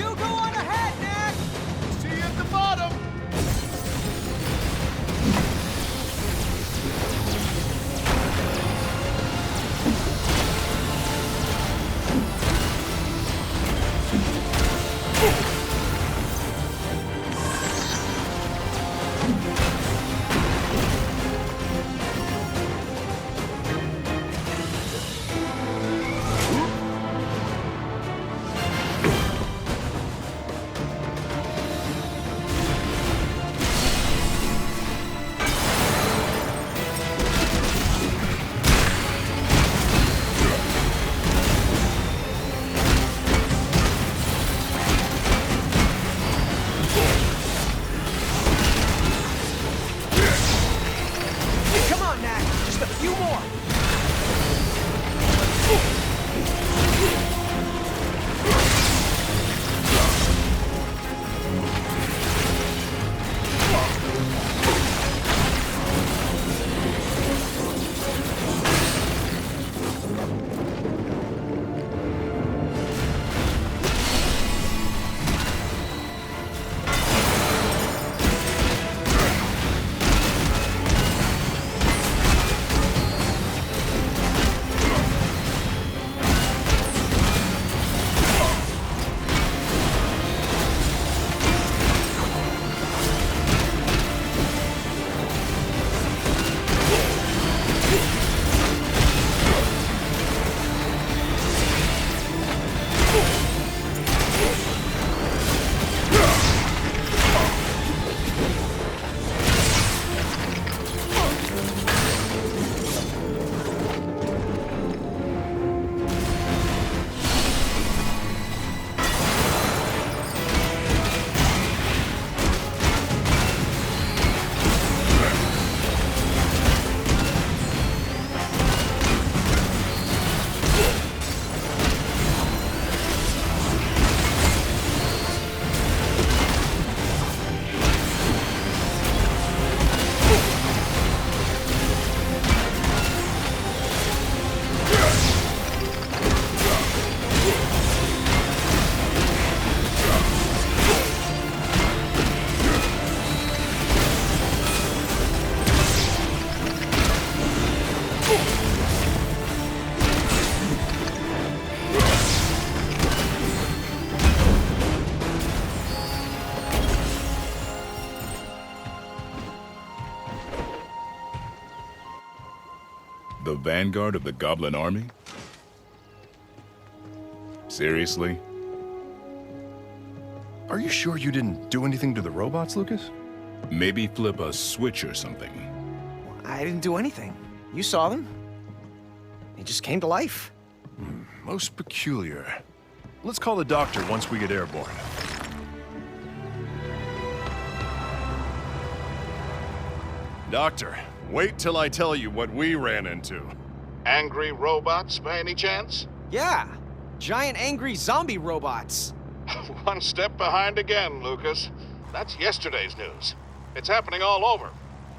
You go on ahead, Knack! See you at the bottom! Come on, Knack! Just a few more! The vanguard of the Goblin Army? Seriously? Are you sure you didn't do anything to the robots, Lucas? Maybe flip a switch or something. I didn't do anything. You saw them. They just came to life. Most peculiar. Let's call the doctor once we get airborne. Doctor, wait till I tell you what we ran into. Angry robots, by any chance? Yeah! Giant angry zombie robots. One step behind again, Lucas. That's yesterday's news. It's happening all over.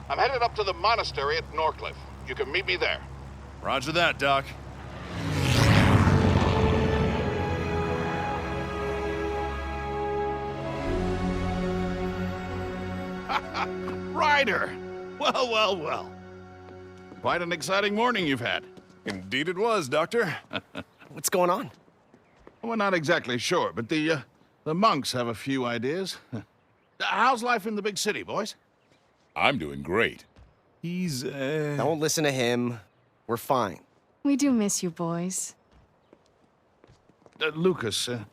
I'm headed up to the monastery at Norcliffe. You can meet me there. Roger that, Doc. Ryder! Well, well, well. Quite an exciting morning you've had. Indeed it was, Doctor. What's going on? We're not exactly sure, but the monks have a few ideas. How's life in the big city, boys? I'm doing great. He's, Don't listen to him. We're fine. We do miss you, boys. Lucas, are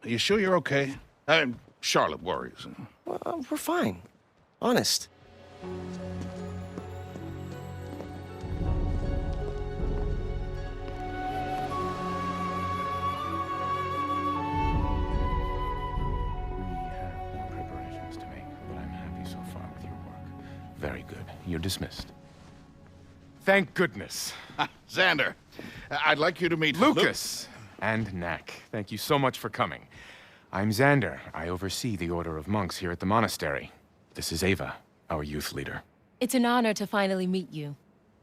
you sure you're okay? Charlotte worries. We're fine. Honest. Preparations to make, but I'm happy so far with your work. Very good. You're dismissed. Thank goodness. Xander, I'd like you to meet Lucas and Knack. Thank you so much for coming. I'm Xander. I oversee the Order of Monks here at the monastery. This is Ava, our youth leader. It's an honor to finally meet you.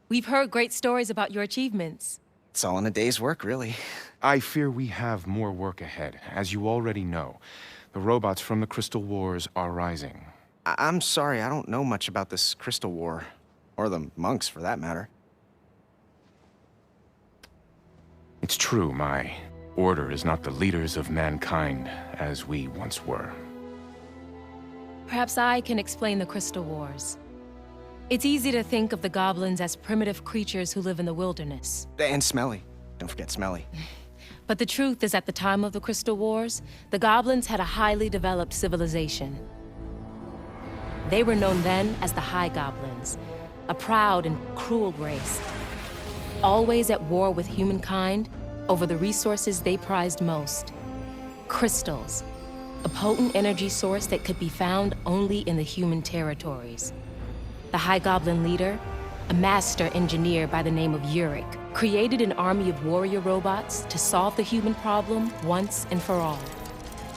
We've heard great stories about your achievements. It's all in a day's work, really. I fear we have more work ahead. As you already know, the robots from the Crystal Wars are rising. I'm sorry, I don't know much about this Crystal War. Or the monks, for that matter. It's true, my order is not the leaders of mankind as we once were. Perhaps I can explain the Crystal Wars. It's easy to think of the goblins as primitive creatures who live in the wilderness. And Smelly. Don't forget Smelly. But the truth is, at the time of the Crystal Wars, the goblins had a highly developed civilization. They were known then as the High Goblins, a proud and cruel race, always at war with humankind over the resources they prized most. Crystals, a potent energy source that could be found only in the human territories. The High Goblin leader, a master engineer by the name of Uric, created an army of warrior robots to solve the human problem once and for all.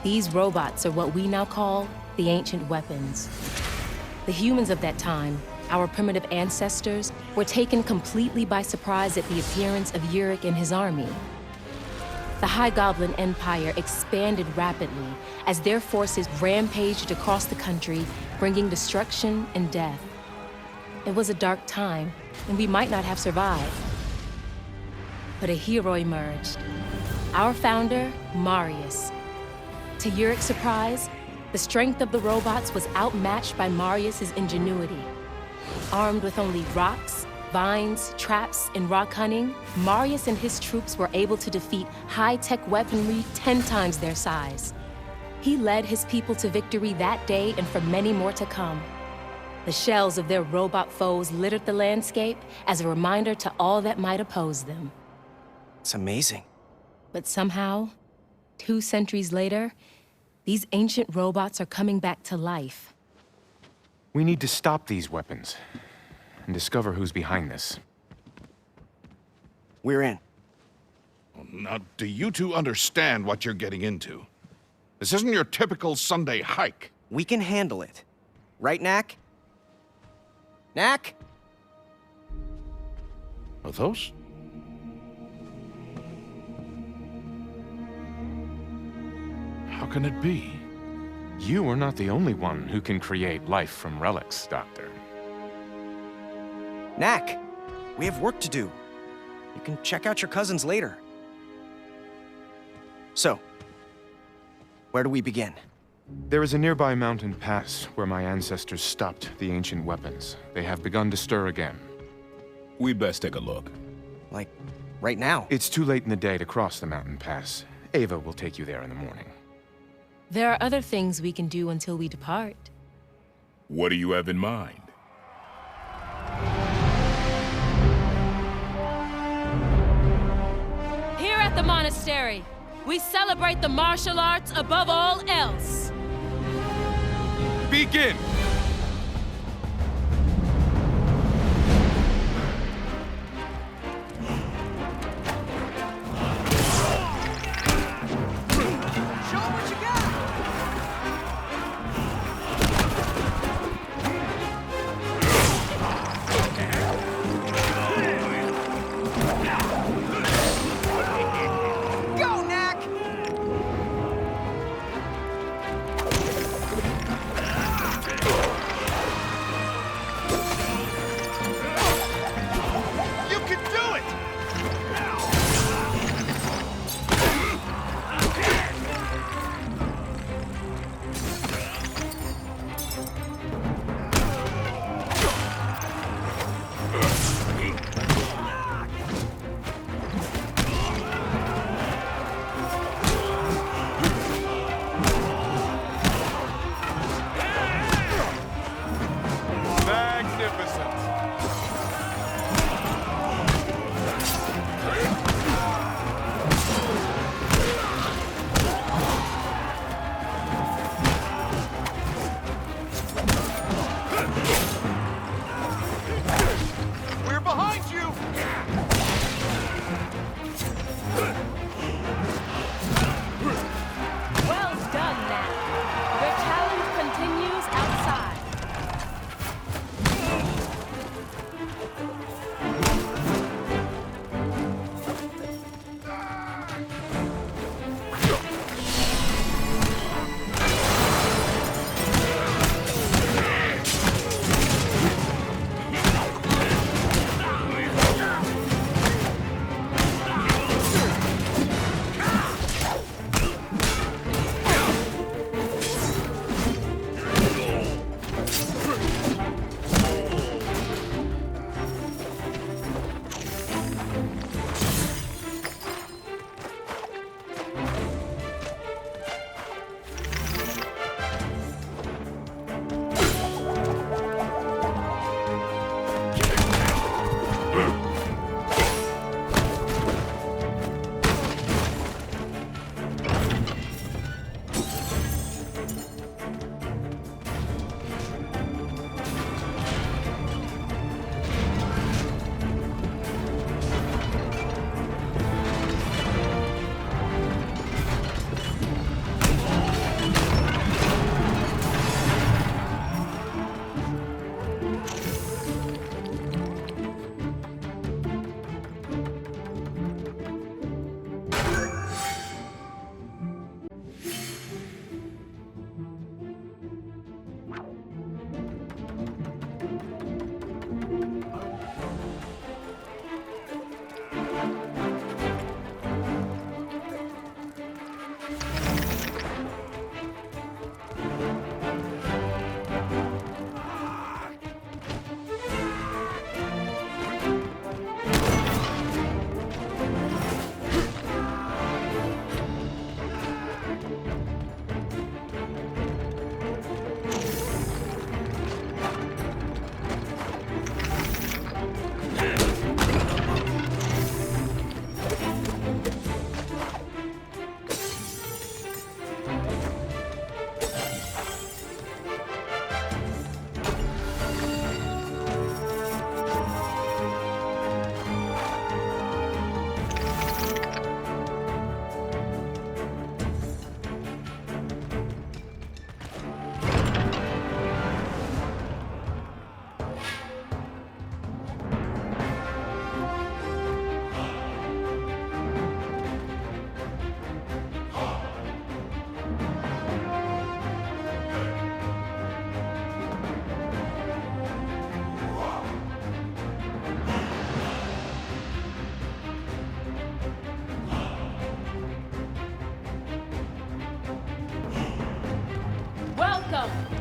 These robots are what we now call the ancient weapons. The humans of that time, our primitive ancestors, were taken completely by surprise at the appearance of Uric and his army. The High Goblin Empire expanded rapidly as their forces rampaged across the country, bringing destruction and death. It was a dark time, and we might not have survived. But a hero emerged. Our founder, Marius. To Uric's surprise, the strength of the robots was outmatched by Marius's ingenuity. Armed with only rocks, vines, traps, and rock hunting, Marius and his troops were able to defeat high-tech weaponry 10 times their size. He led his people to victory that day and for many more to come. The shells of their robot foes littered the landscape as a reminder to all that might oppose them. It's amazing. But somehow, 2 centuries later, these ancient robots are coming back to life. We need to stop these weapons and discover who's behind this. We're in. Now, do you two understand what you're getting into? This isn't your typical Sunday hike. We can handle it. Right, Knack? Knack? Are those? How can it be? You are not the only one who can create life from relics, Doctor. Knack, we have work to do. You can check out your cousins later. So, where do we begin? There is a nearby mountain pass where my ancestors stopped the ancient weapons. They have begun to stir again. We'd best take a look. Like, right now? It's too late in the day to cross the mountain pass. Ava will take you there in the morning. There are other things we can do until we depart. What do you have in mind? Here at the monastery, we celebrate the martial arts above all else. Begin!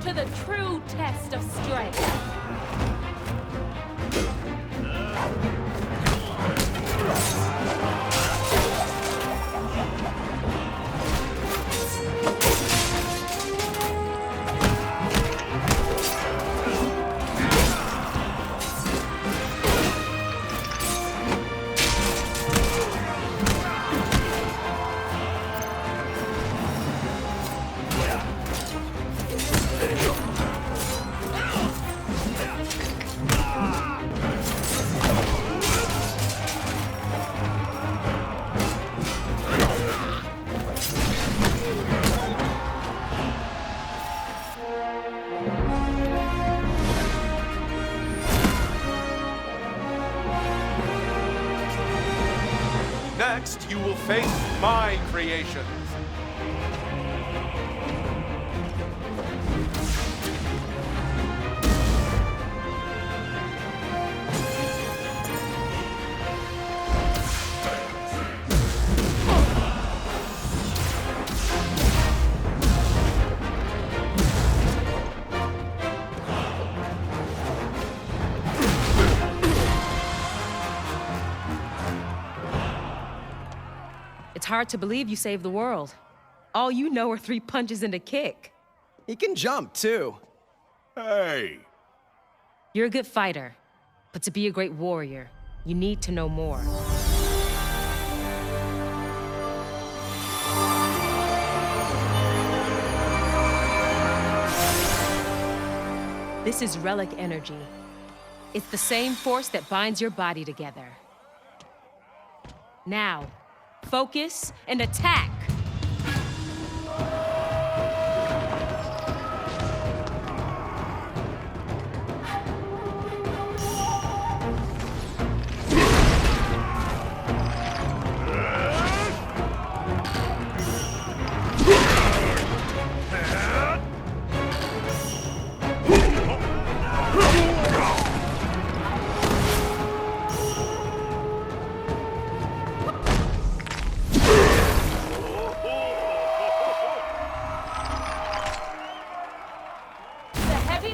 to the true test of strength. Next, you will face my creations. It's hard to believe you saved the world. All you know are 3 punches and a kick. He can jump, too. Hey! You're a good fighter, but to be a great warrior, you need to know more. This is relic energy. It's the same force that binds your body together. Now, focus and attack!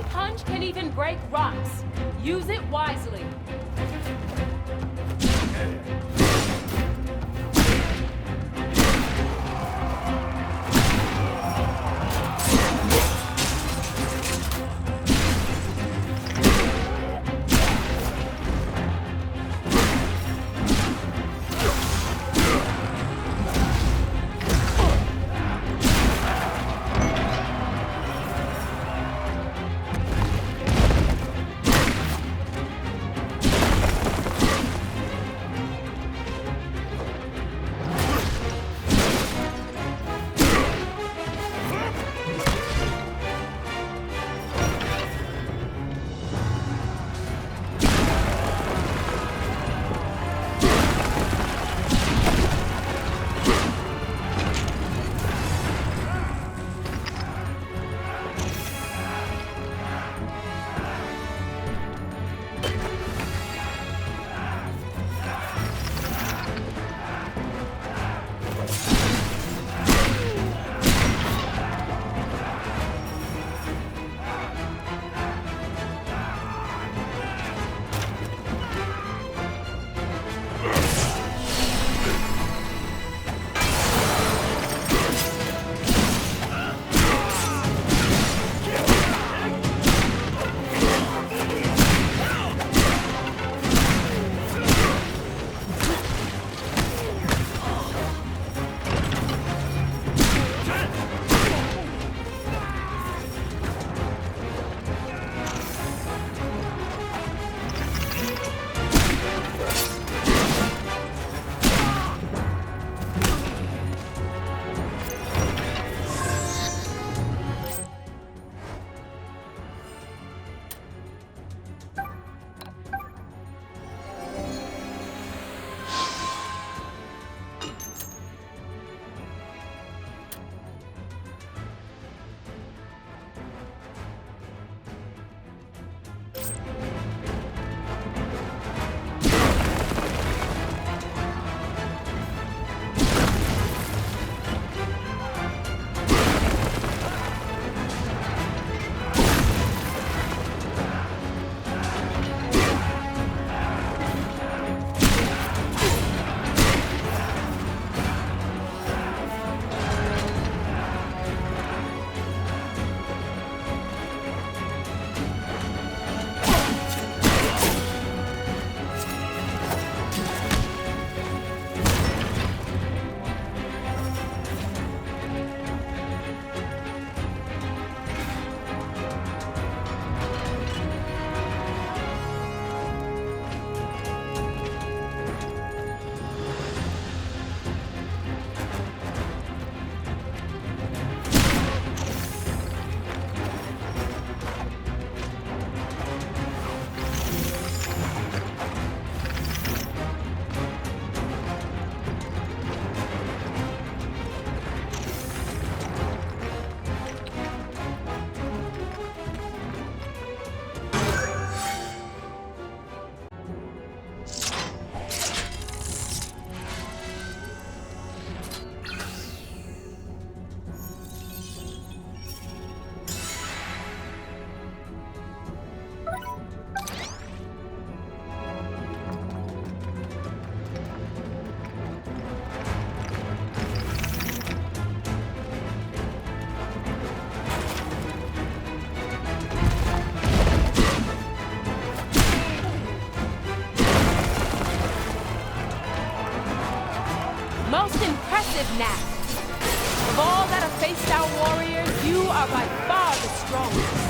Punch can even break rocks. Use it wisely. Knack. Of all that have faced our warriors, you are by far the strongest.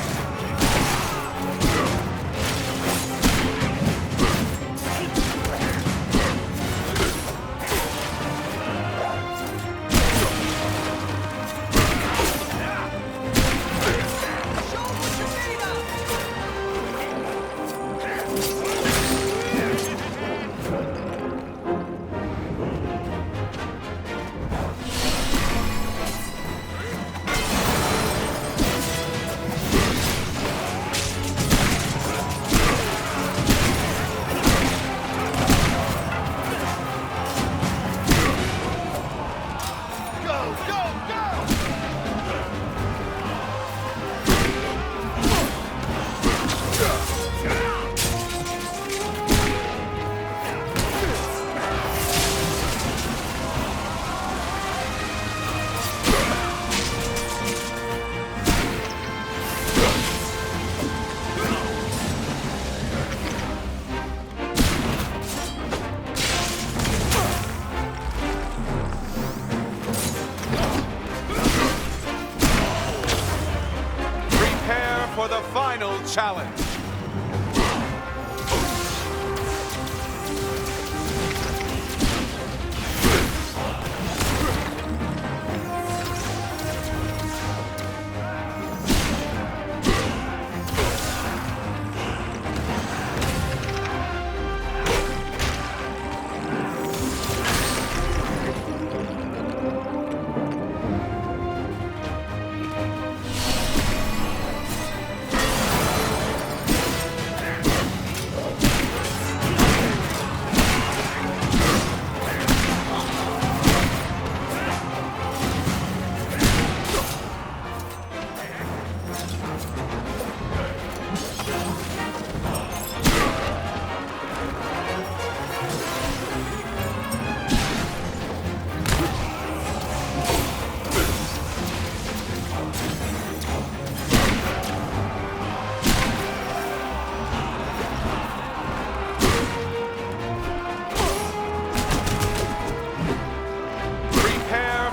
For the final challenge.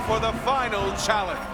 For the final challenge.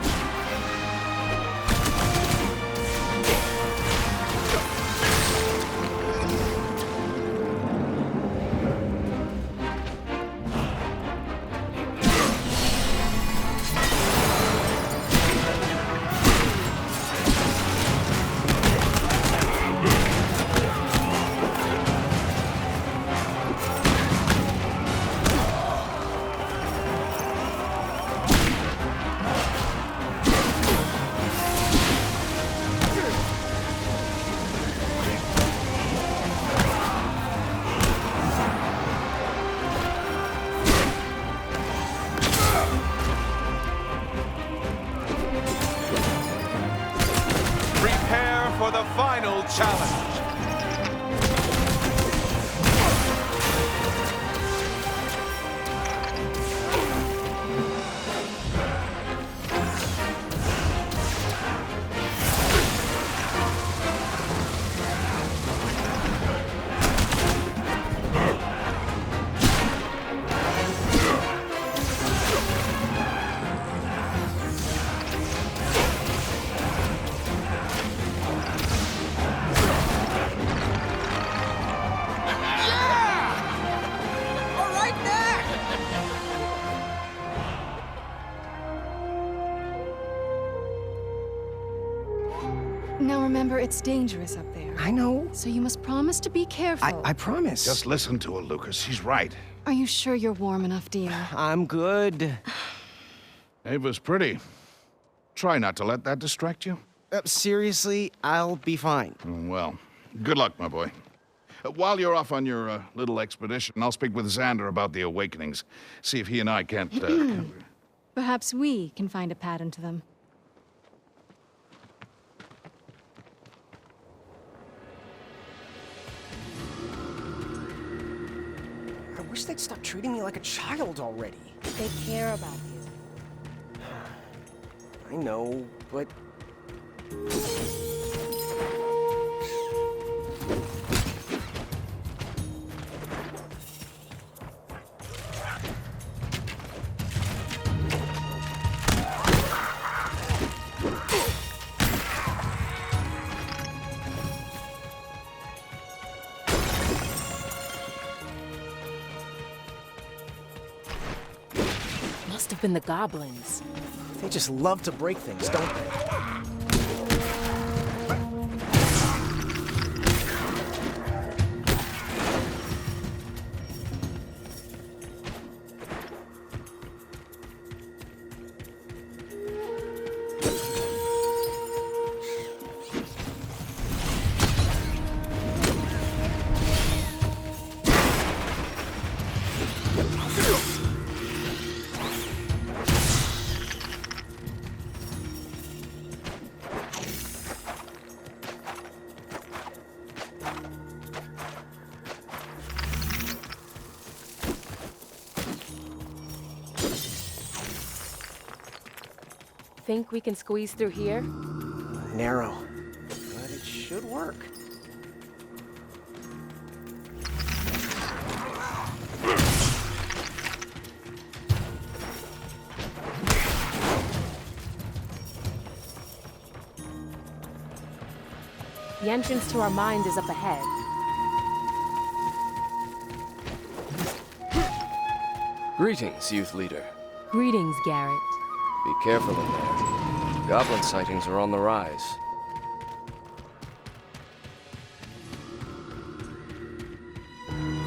For the final challenge. Now remember, it's dangerous up there. I know. So you must promise to be careful. I promise. Just listen to her, Lucas. She's right. Are you sure you're warm enough, dear? I'm good. Ava's pretty. Try not to let that distract you. Seriously, I'll be fine. Well, good luck, my boy. While you're off on your little expedition, I'll speak with Xander about the awakenings. See if he and I can't... Perhaps we can find a pattern to them. I wish they'd stop treating me like a child already. They care about you. I know, but... been the goblins. They just love to break things, don't they? Think we can squeeze through here? Narrow, but it should work. The entrance to our mind is up ahead. Greetings, youth leader. Greetings, Garrett. Be careful in there. Goblin sightings are on the rise.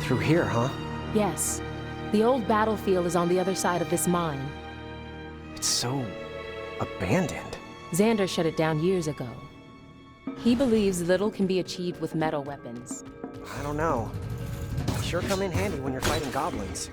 Through here, huh? Yes. The old battlefield is on the other side of this mine. It's so abandoned. Xander shut it down years ago. He believes little can be achieved with metal weapons. I don't know. They sure come in handy when you're fighting goblins.